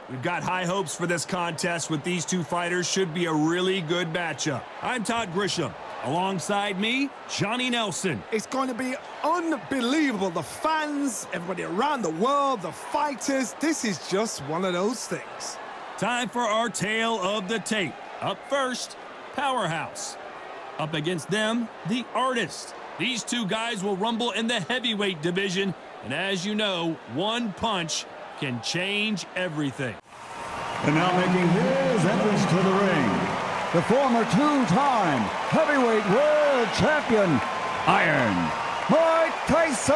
We've got high hopes for this contest with these two fighters. Should be a really good matchup. I'm Todd Grisham. Alongside me, Johnny Nelson. It's going to be unbelievable. The fans, everybody around the world, the fighters. This is just one of those things. Time for our tale of the tape. Up first, Powerhouse. Up against them, the Artist. These two guys will rumble in the heavyweight division. And as you know, one punch can change everything. And now making his entrance to the ring, the former two-time heavyweight world champion, Iron Mike Tyson!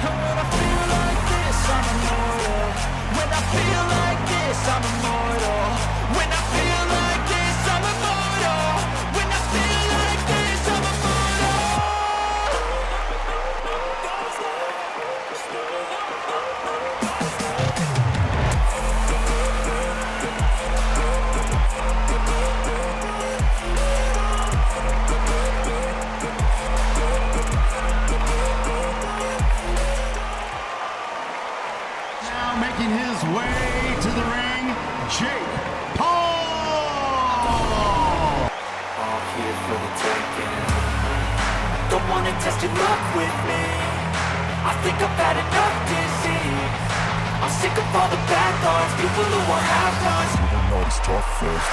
When I feel like this, I'm immortal. When I feel like this, I'm immortal. When I feel like this, I'm immortal. When I feel like this, I'm immortal. Now making his way to the ring, Jake Paul! All here for the taking. Don't wanna test your luck with me. I think I've had enough disease. I'm sick of all the bad thoughts, people who are half-nots. Even though it's tough first.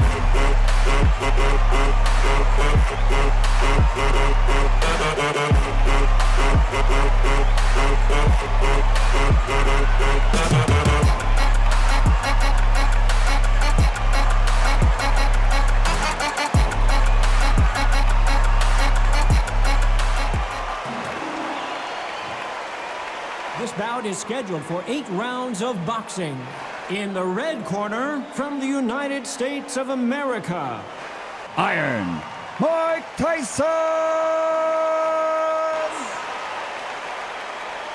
This bout is scheduled for 8 rounds of boxing. In the red corner, from the United States of America, Iron Mike Tyson!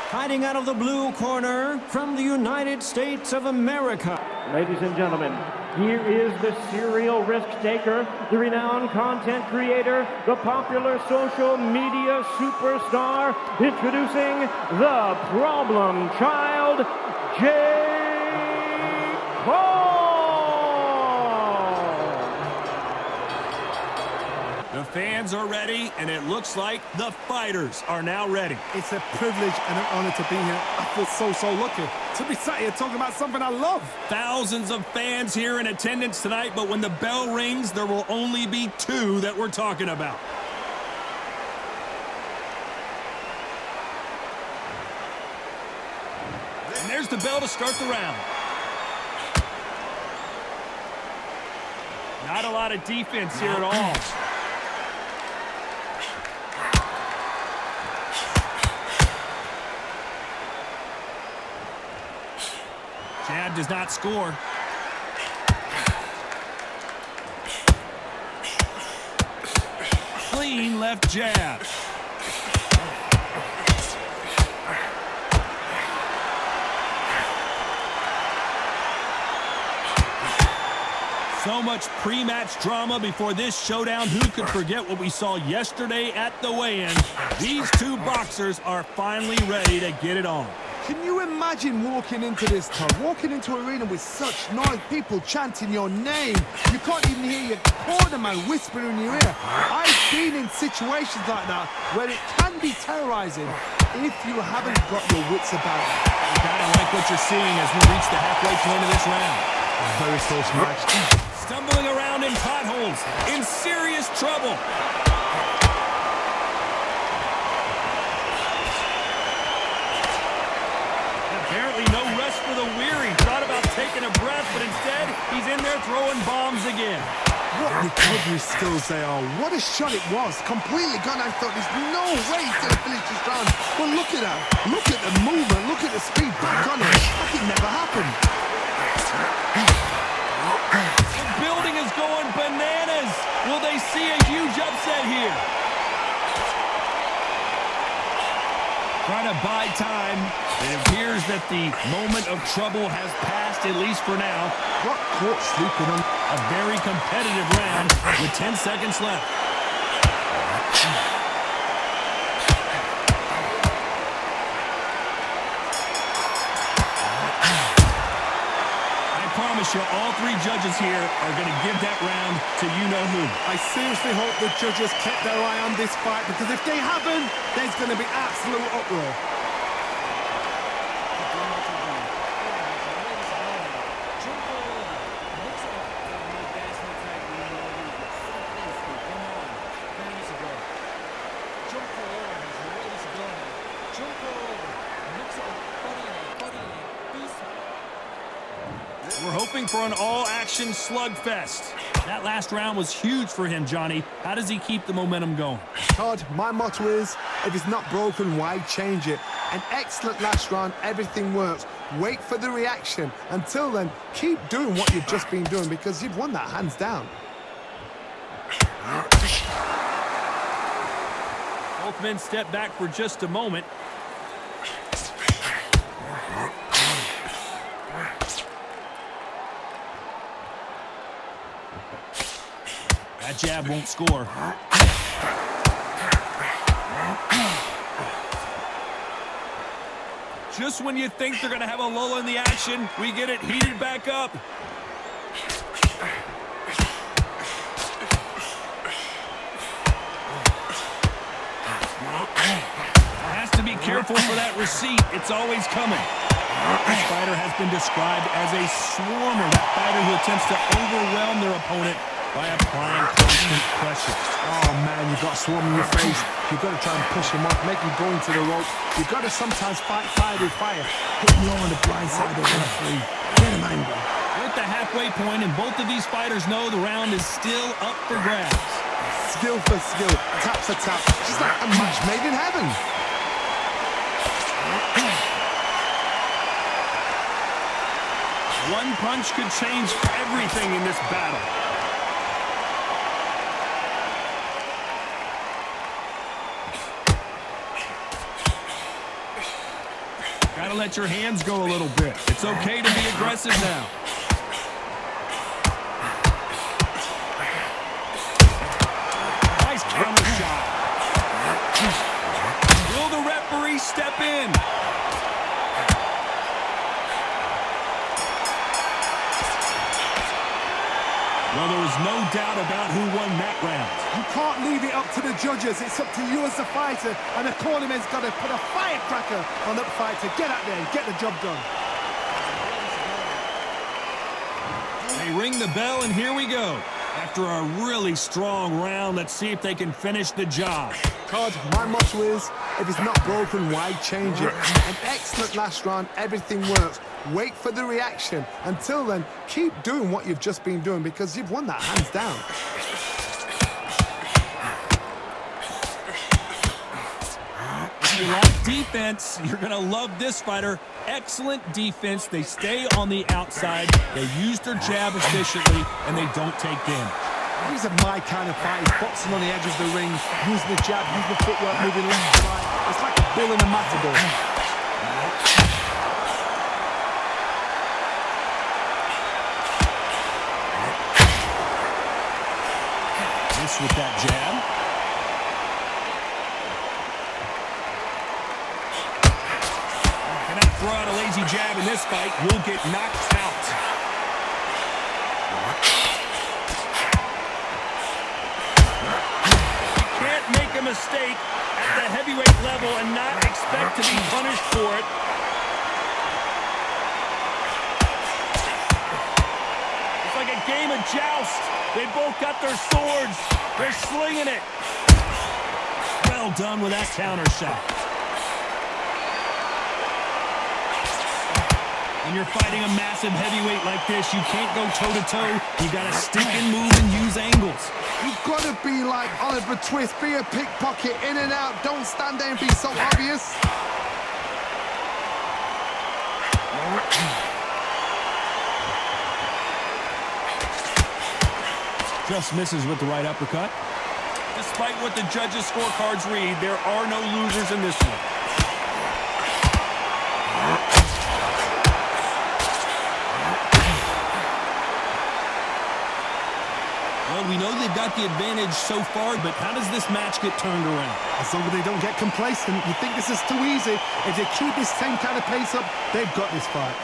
fighting out of the blue corner, from the United States of America. Ladies and gentlemen, here is the serial risk taker, the renowned content creator, the popular social media superstar, introducing the problem child, Jake Paul! The fans are ready, and it looks like the fighters are now ready. It's a privilege and an honor to be here. I feel so lucky to be sat here talking about something I love. Thousands of fans here in attendance tonight, but when the bell rings, there will only be two that we're talking about. And there's the bell to start the round. Not a lot of defense here at all. Jab does not score. Clean left jab. So much pre-match drama before this showdown. Who could forget what we saw yesterday at the weigh-in? These two boxers are finally ready to get it on. Can you imagine walking into this club, walking into an arena with such noise, people chanting your name? You can't even hear your corner man whispering in your ear. I've been in situations like that where it can be terrorizing if you haven't got your wits about it. You gotta like what you're seeing as we reach the halfway point of this round. Very close match. Stumbling around in potholes, in serious trouble. Apparently no rest for the weary. Thought about taking a breath, but instead, he's in there throwing bombs again. What recovery skills they are. What a shot it was. Completely gone. I thought there's no way he's going to finish this round. But look at that. Look at the movement. Look at the speed. Back on it. Like it never happened. The building is going bananas. Will they see a huge upset here? Trying to buy time. It appears that the moment of trouble has passed, at least for now. What caught sleeping on? A very competitive round with 10 seconds left. Alicia, all three judges here are going to give that round to you-know-who. I seriously hope the judges kept their eye on this fight, because if they haven't, there's going to be absolute uproar. We're hoping for an all-action slugfest. That last round was huge for him, Johnny. How does he keep the momentum going? Todd, my motto is, if it's not broken, why change it? An excellent last round, everything works. Wait for the reaction. Until then, keep doing what you've just been doing, because you've won that hands down. Both men step back for just a moment. That jab won't score. Just when you think they're going to have a lull in the action, we get it heated back up. Has to be careful for that receipt. It's always coming. This fighter has been described as a swarmer, that fighter who attempts to overwhelm their opponent by applying constant pressure. Oh man, you've got a swarm in your face. You've got to try and push him off, make him go into the rope. You've got to sometimes fight fire with fire. Hit low on the blind side of the referee. Get him angry. We're at the halfway point, and both of these fighters know the round is still up for grabs. Skill for skill, tap for tap. Just like a match made in heaven. One punch could change everything in this battle. Gotta let your hands go a little bit. It's okay to be aggressive now. Nice counter shot. Will the referee step in? Well, there was no doubt about who won that round. You can't leave it up to the judges. It's up to you as the fighter, and the cornerman's got to put a firecracker on that fighter. Get out there and get the job done. They ring the bell, and here we go. After a really strong round, let's see if they can finish the job. Todd, my motto is, if it's not broken, why change it? An excellent last round, everything works. Wait for the reaction. Until then, keep doing what you've just been doing, because you've won that hands down. If you like defense, you're going to love this fighter. Excellent defense. They stay on the outside. They use their jab efficiently, and they don't take damage. These are my kind of fighters, boxing on the edge of the ring, using the jab, using the footwork, moving left to right. It's like a bull in a matador. This with that jab. Cannot throw out a lazy jab in this fight. You'll get knocked out. Make a mistake at the heavyweight level and not expect to be punished for it. It's like a game of joust. They both got their swords. They're slinging it. Well done with that counter shot. When you're fighting a massive heavyweight like this, you can't go toe-to-toe. You got to stick and move and use angles. You've got to be like Oliver Twist, be a pickpocket, in and out. Don't stand there and be so obvious. Just misses with the right uppercut. Despite what the judges' scorecards read, there are no losers in this one. Well, we know they've got the advantage so far, but how does this match get turned around? As long as they don't get complacent, you think this is too easy. If they keep this same kind of pace up, they've got this fight.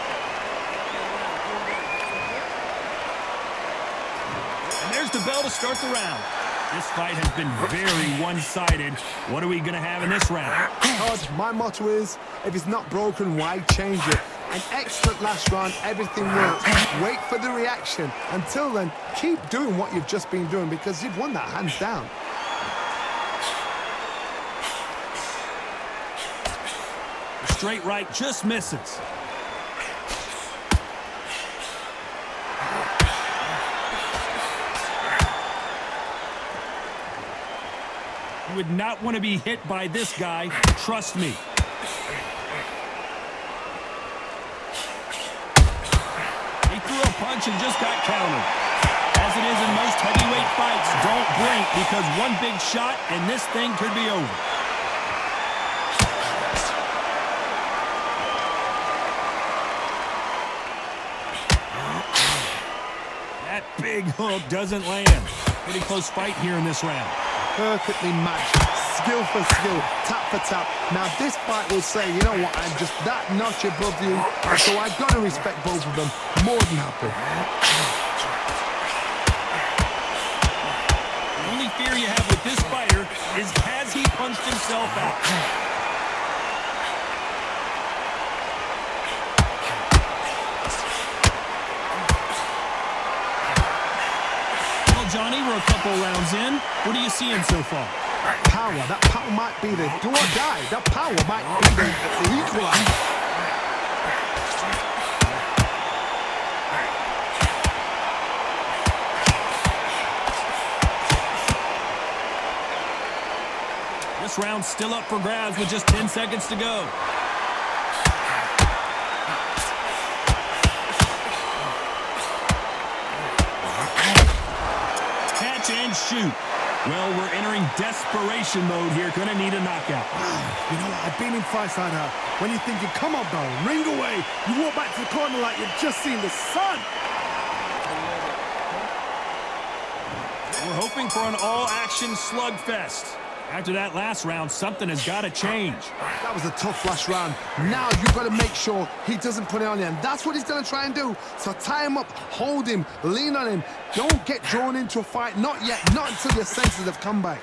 to start the round. This fight has been very one-sided. What are we going to have in this round? Todd, my motto is, if it's not broken, why change it? An excellent last round, everything works. Wait for the reaction. Until then, keep doing what you've just been doing because you've won that hands down. The straight right just misses. You would not want to be hit by this guy, trust me. He threw a punch and just got countered. As it is in most heavyweight fights, don't blink because one big shot and this thing could be over. That big hook doesn't land. Pretty close fight here in this round. Perfectly matched, skill for skill, tap for tap. Now this fight will say, you know what, I'm just that notch above you, so I've got to respect both of them. More than happy. The only fear you have with this fighter is has he punched himself out? Johnny, we're a couple rounds in. What are you seeing so far? Power. That power might be the do or die. That power might be the equalizer. This round's still up for grabs with just 10 seconds to go. And shoot. Well, we're entering desperation mode here. Gonna need a knockout. You know what? I've been in fights like that. When you're thinking, come on, bro, ring away. You walk back to the corner like you've just seen the sun. We're hoping for an all-action slugfest. After that last round, something has got to change. That was a tough last round. Now you've got to make sure he doesn't put it on you, and that's what he's going to try and do. So tie him up, hold him, lean on him. Don't get drawn into a fight. Not yet. Not until your senses have come back.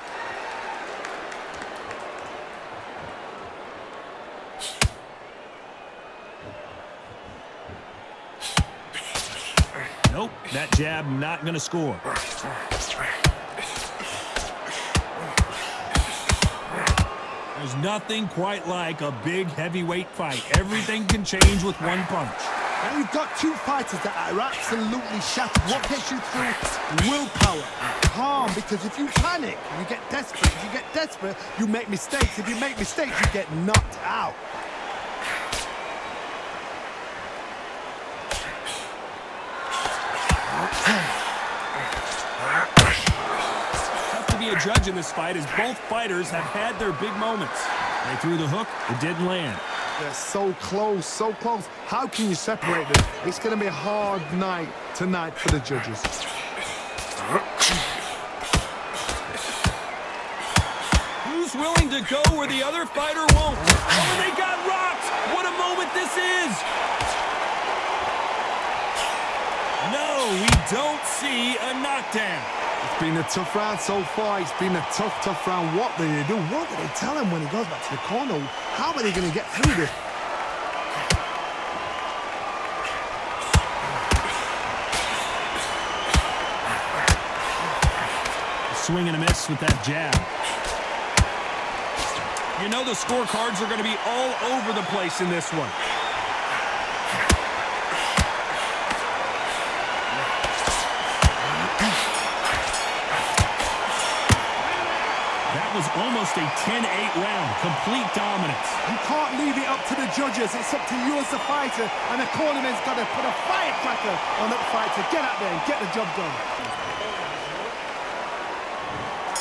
Nope, that jab not going to score. There's nothing quite like a big heavyweight fight. Everything can change with one punch. Now you've got two fighters that are absolutely shattered. What gets you through? Willpower. Calm, because if you panic, you get desperate. If you get desperate, you make mistakes. If you make mistakes, you get knocked out. Tough to be a judge in this fight as both fighters have had their big moments. They threw the hook, it didn't land. They're so close, so close. How can you separate them? It's going to be a hard night tonight for the judges. Who's willing to go where the other fighter won't? Oh, they got rocked! What a moment this is! No, we don't see a knockdown. It's been a tough round so far. It's been a tough round. What do they do? What do they tell him when he goes back to the corner? How are they going to get through this? Swing and a miss with that jab. You know the scorecards are going to be all over the place in this one. That was almost a 10-8 round. Complete dominance. You can't leave it up to the judges. It's up to you as the fighter, and the cornerman's got to put a firecracker on that fighter. Get out there and get the job done.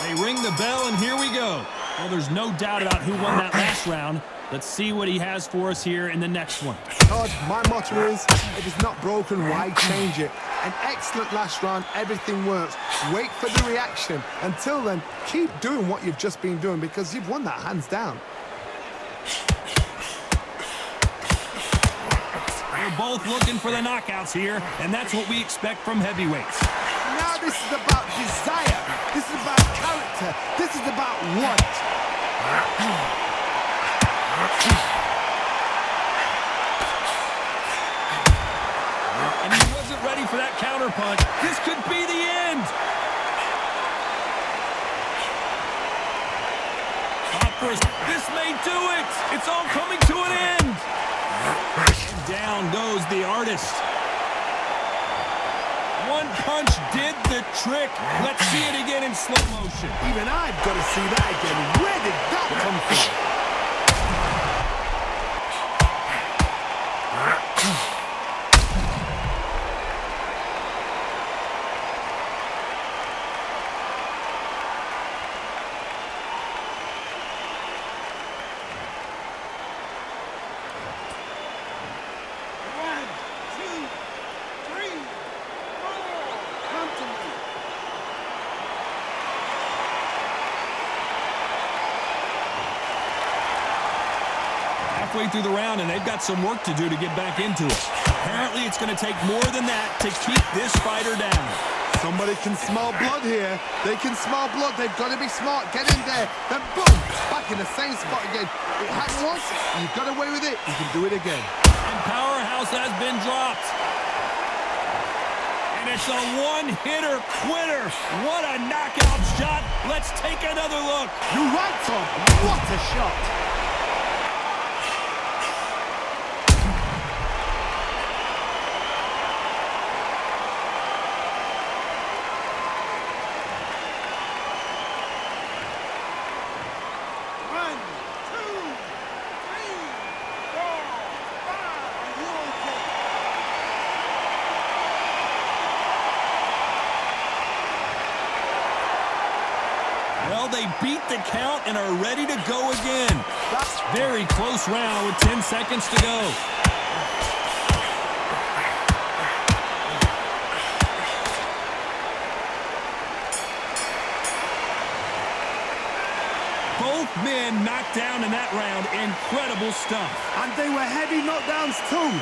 They ring the bell, and here we go. Well, there's no doubt about who won that last round. Let's see what he has for us here in the next one. Todd, my motto is, if it's not broken, why change it? An excellent last round, everything works. Wait for the reaction. Until then, keep doing what you've just been doing because you've won that hands down. We're both looking for the knockouts here, and that's what we expect from heavyweights. Now This is about desire. This is about character. This is about want. And he wasn't ready for that counterpunch. This could be the end. Top first. This may do it. It's all coming to an end. And down goes the artist. One punch did the trick. Let's see it again in slow motion. Even I've got to see that again. Where did that come from? Halfway through the round, and they've got some work to do to get back into it. Apparently, it's going to take more than that to keep this fighter down. Somebody can smell blood here. They can smell blood. They've got to be smart. Get in there. Then boom, back in the same spot again. It happened once. You got away with it. You can do it again. And Powerhouse has been dropped. And it's a one-hitter quitter. What a knockout shot. Let's take another look. You're right, Tom. What a shot. Well, they beat the count and are ready to go again. Very close round with 10 seconds to go. Both men knocked down in that round. Incredible stuff. And they were heavy knockdowns too.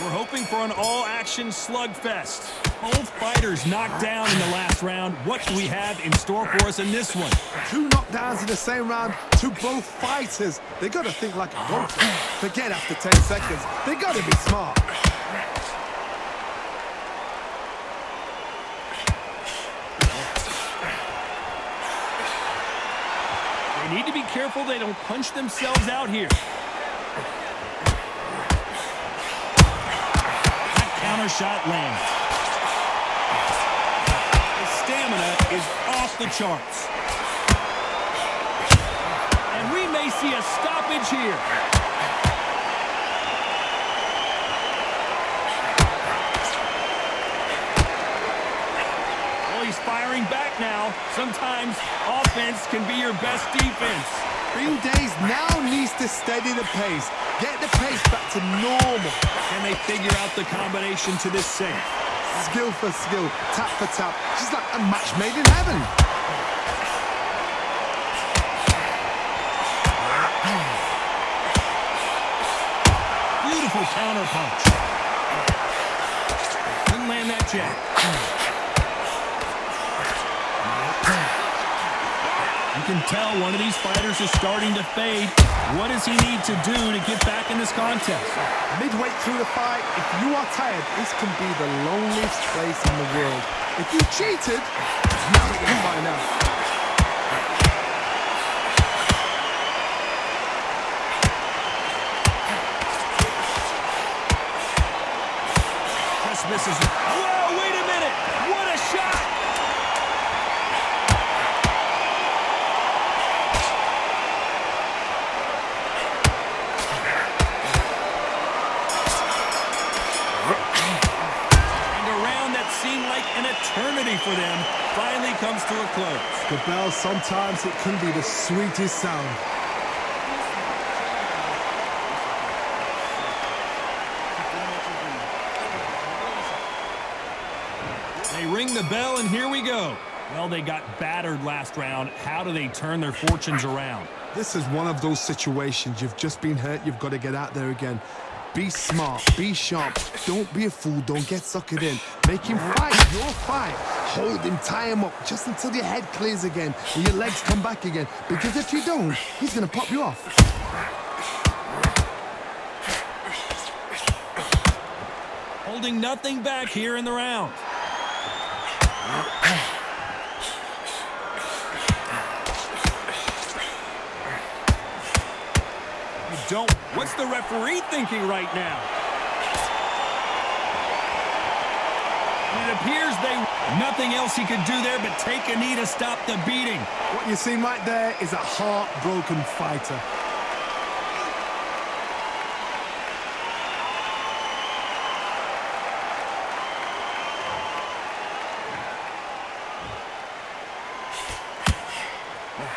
We're hoping for an all-action slugfest. Both fighters knocked down in the last round. What do we have in store for us in this one? 2 knockdowns in the same round to both fighters. They got to think like a boxer. Forget after 10 seconds. They got to be smart. They need to be careful they don't punch themselves out here. Counter shot lands. His stamina is off the charts. And we may see a stoppage here. Well, he's firing back now. Sometimes offense can be your best defense. Green Days now needs to steady the pace. Get the pace back to normal. Can they figure out the combination to this safe? Skill for skill, tap for tap. She's like a match made in heaven. Beautiful counter punch. Couldn't land that jab. You can tell one of these fighters is starting to fade. What does he need to do to get back in this contest? Midway through the fight, if you are tired, this can be the loneliest place in the world. If you cheated, now we can find out. Just misses. Whoa, wait a minute! What a shot! Seemed like an eternity for them finally comes to a close. The bell, sometimes it can be the sweetest sound. They ring the bell, and here we go. Well, they got battered last round. How do they turn their fortunes around? This is one of those situations. You've just been hurt. You've got to get out there again. Be smart. Be sharp. Don't be a fool. Don't get suckered in. Make him fight your fight. Hold him. Tie him up just until your head clears again and your legs come back again. Because if you don't, he's going to pop you off. Holding nothing back here in the round. What's the referee thinking right now? It appears nothing else he could do there but take a knee to stop the beating. What you're seeing right there is a heartbroken fighter.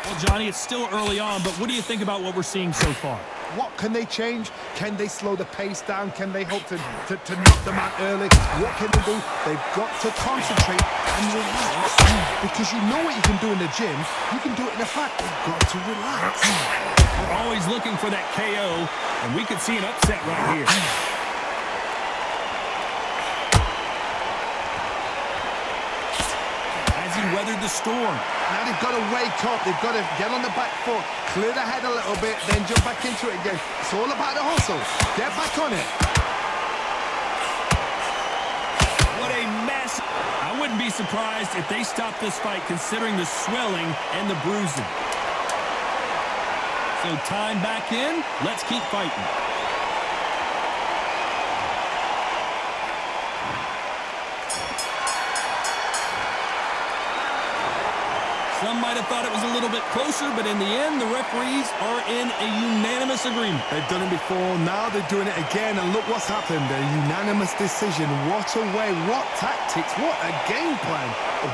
Well, Johnny, it's still early on, but what do you think about what we're seeing so far? What can they change? Can they slow the pace down? Can they hope to knock them out early? What can they do? They've got to concentrate and relax. Because you know what you can do in the gym. You can do it in the fight. They've got to relax. We're always looking for that KO, and we could see an upset right here. As he weathered the storm. Now they've got to wake up. They've got to get on the back foot, clear the head a little bit, then jump back into it again. It's all about the hustle. Get back on it. What a mess. I wouldn't be surprised if they stopped this fight considering the swelling and the bruising. So time back in. Let's keep fighting. Some might have thought it was a little bit closer, but in the end, the referees are in a unanimous agreement. They've done it before, now they're doing it again, and look what's happened. A unanimous decision. What a way, what tactics, what a game plan.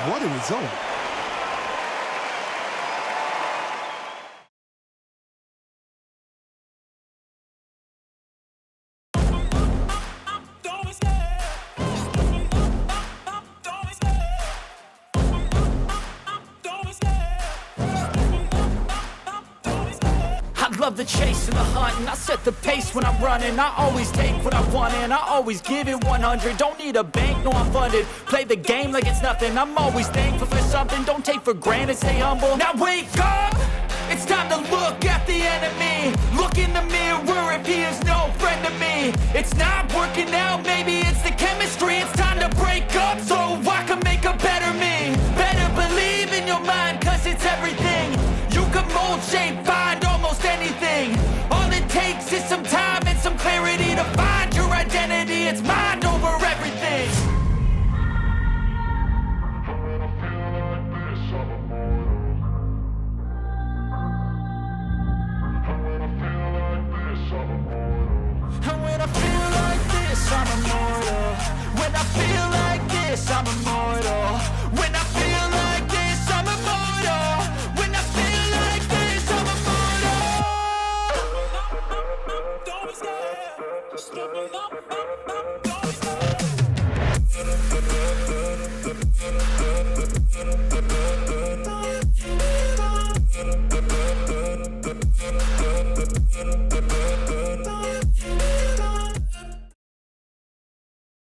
What a result. Love the chase and the hunt, and I set the pace when I'm running. I always take what I want and I always give it 100. Don't need a bank, no I'm funded. Play the game like it's nothing. I'm always thankful for something. Don't take for granted, stay humble. Now wake up! It's time to look at the enemy. Look in the mirror if he is no friend to me. It's not working out, maybe it's the chemistry. It's time to break up so I can make a better me. Better believe in your mind, cause it's everything. You can mold, shape, find almost anything. All it takes is some time and some clarity to find your identity. It's mind over everything. And when I feel like this, I'm immortal. When I feel like this, I'm immortal.